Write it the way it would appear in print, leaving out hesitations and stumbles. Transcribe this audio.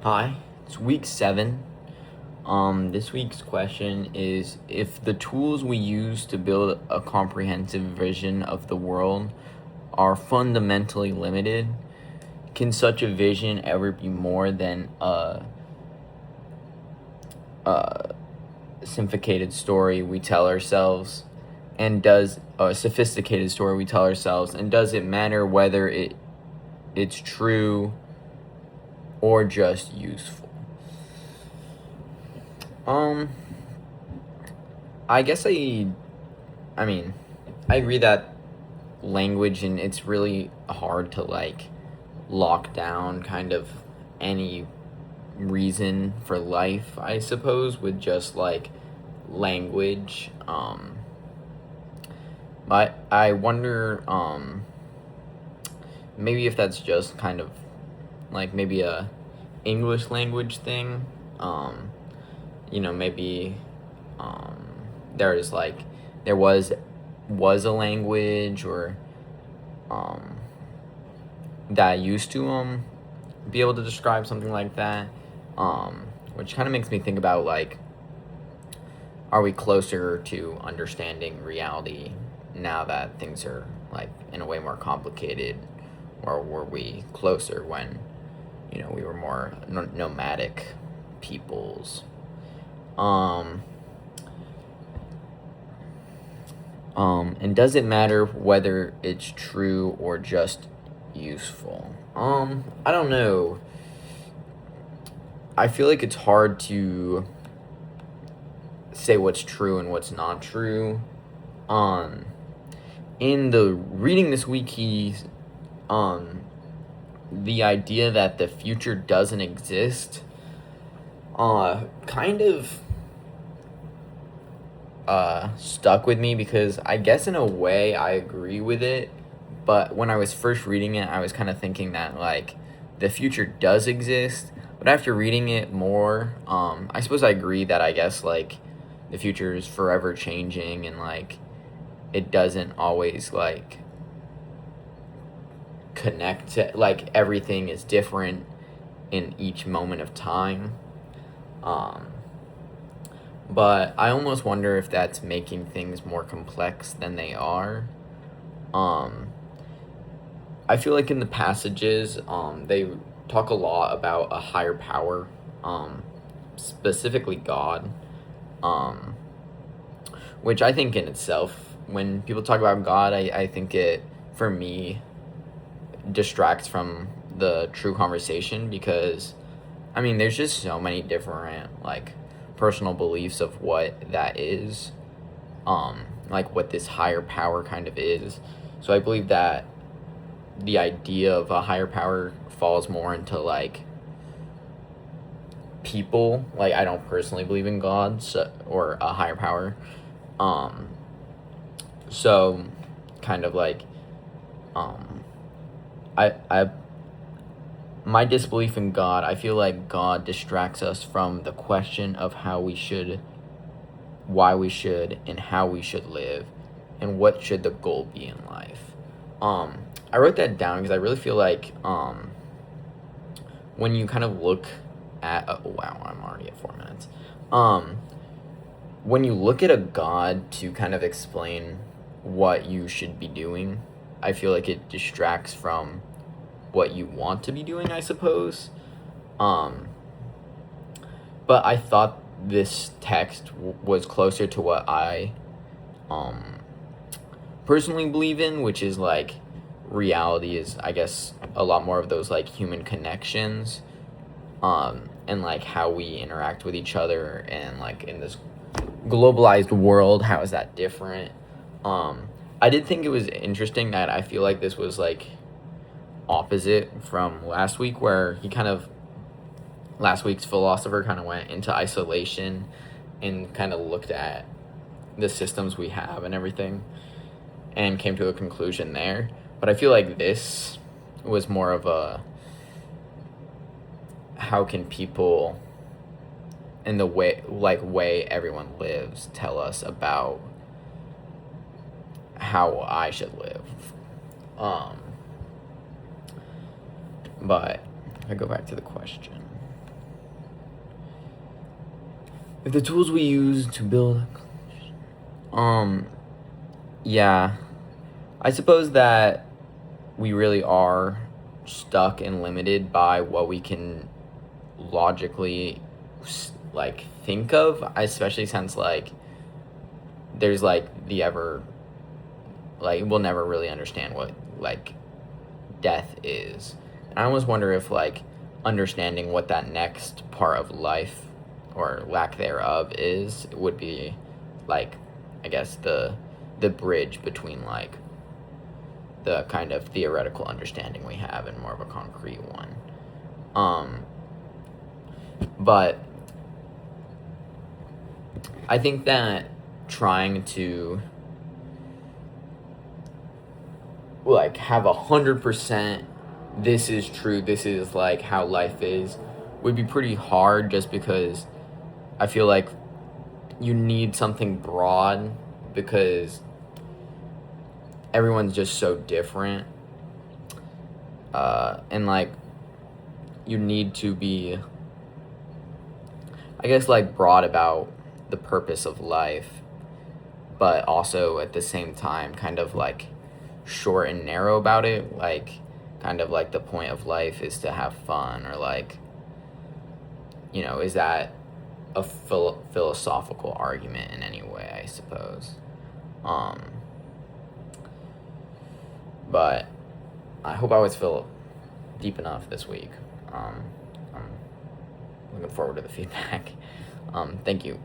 Hi, it's week 7. This week's question is, if the tools we use to build a comprehensive vision of the world are fundamentally limited, can such a vision ever be more than a sophisticated story we tell ourselves? And does a sophisticated story we tell ourselves, and does it matter whether it's true or just useful? I guess I mean, I agree that language, and it's really hard to lock down kind of any reason for life, I suppose, with just language. But I wonder, maybe if that's just kind of maybe a English language thing. Maybe there's there was a language, or that used to be able to describe something like that, which kind of makes me think about are we closer to understanding reality now that things are in a way more complicated, or were we closer when we were more nomadic peoples? And does it matter whether it's true or just useful? I don't know. I feel like it's hard to say what's true and what's not true. In the reading this week, the idea that the future doesn't exist, kind of stuck with me, because I guess in a way I agree with it, but when I was first reading it, I was kind of thinking that the future does exist. But after reading it more, I suppose I agree that I guess the future is forever changing, and it doesn't always connect to, everything is different in each moment of time. But I almost wonder if that's making things more complex than they are. I feel like in the passages, they talk a lot about a higher power, specifically God, which I think in itself, when people talk about God, I think it, for me, distracts from the true conversation, because there's just so many different personal beliefs of what that is, what this higher power kind of is. So I believe that the idea of a higher power falls more into people. I don't personally believe in God, or a higher power. So kind of I my disbelief in God, I feel like God distracts us from the question of why we should, and how we should live, and what should the goal be in life. I wrote that down because I really feel like when you kind of look at wow, I'm already at 4 minutes. When you look at a God to kind of explain what you should be doing, I feel like it distracts from what you want to be doing, I suppose. But I thought this text was closer to what I personally believe in, which is reality is, I guess, a lot more of those human connections, and how we interact with each other, and in this globalized world, how is that different? I did think it was interesting that I feel like this was opposite from last week, where last week's philosopher kind of went into isolation and kind of looked at the systems we have and everything, and came to a conclusion there. But I feel like this was more of a, how can people, in the way everyone lives, tell us about how I should live. But I go back to the question. if the tools we use to build, yeah, I suppose that we really are stuck and limited by what we can logically like think of, especially since like there's like the ever like we'll never really understand what like death is. And I almost wonder if like understanding what that next part of life or lack thereof is would be like, I guess, the bridge between like the kind of theoretical understanding we have and more of a concrete one. But I think that trying to like have 100% this is true, this is like how life is, would be pretty hard, just because I feel like you need something broad, because everyone's just so different. And like you need to be, I guess, like broad about the purpose of life, but also at the same time kind of like short and narrow about it, like kind of like the point of life is to have fun, or like, you know, is that a philosophical argument in any way, I suppose. But I hope I was deep enough this week. I'm looking forward to the feedback. Thank you.